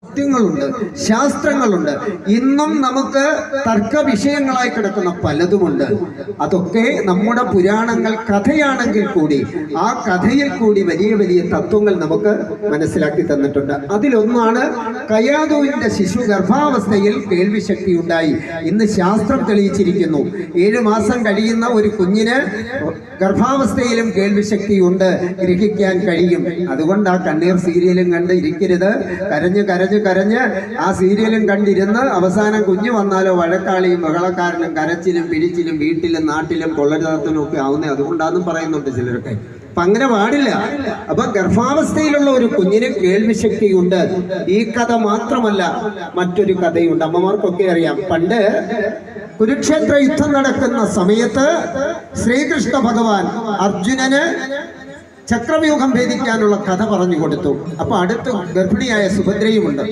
സത്യങ്ങളുണ്ട്, ശാസ്ത്രങ്ങളുണ്ട്. ഇന്നും നമുക്ക് തർക്ക വിഷയങ്ങളായി കിടക്കുന്ന പലതുമുണ്ട്. അതൊക്കെ നമ്മുടെ പുരാണങ്ങൾ കഥയാണെങ്കിൽ കൂടി ആ കഥയിൽ കൂടി വലിയ വലിയ തത്വങ്ങൾ നമുക്ക് മനസ്സിലാക്കി തന്നിട്ടുണ്ട്. അതിലൊന്നാണ് കയാതുവിന്റെ ശിശു ഗർഭാവസ്ഥയിൽ കേൾവിശക്തി ഉണ്ടായി. ഇന്ന് ശാസ്ത്രം തെളിയിച്ചിരിക്കുന്നു 7 മാസം കഴിയുന്ന ഒരു കുഞ്ഞിന് ഗർഭാവസ്ഥയിലും കേൾവിശക്തി ഉണ്ട്, ഗ്രഹിക്കാൻ കഴിയും. അതുകൊണ്ട് ആ കണ്ണീർ സീരിയലും കണ്ട് ഇരിക്കരുത്. കരഞ്ഞ് കരഞ്ഞ് കരഞ്ഞ് ആ സീരിയലും കണ്ടിരുന്ന് അവസാനം കുഞ്ഞു വന്നാലോ വഴക്കാളിയും ബഹളക്കാരനും കരച്ചിലും പിടിച്ചിലും വീട്ടിലും നാട്ടിലും കൊള്ളരുതാത്തനും ഒക്കെ ആവുന്നേ അതുകൊണ്ടാണെന്നും പറയുന്നുണ്ട് ചിലരൊക്കെ. അപ്പൊ അങ്ങനെ പാടില്ല. അപ്പൊ ഗർഭാവസ്ഥയിലുള്ള ഒരു കുഞ്ഞിന് കേൾവിശക്തിയുണ്ട്. ഈ കഥ മാത്രമല്ല, മറ്റൊരു കഥയുണ്ട്. അമ്മമാർക്കൊക്കെ അറിയാം. പണ്ട് കുരുക്ഷേത്ര യുദ്ധം നടക്കുന്ന സമയത്ത് ശ്രീകൃഷ്ണ ഭഗവാൻ അർജുനന് ചക്രവ്യൂഹം ഭേദിക്കാനുള്ള കഥ പറഞ്ഞു കൊടുത്തു. അപ്പൊ അടുത്ത് ഗർഭിണിയായ സുഭദ്രയുമുണ്ട്.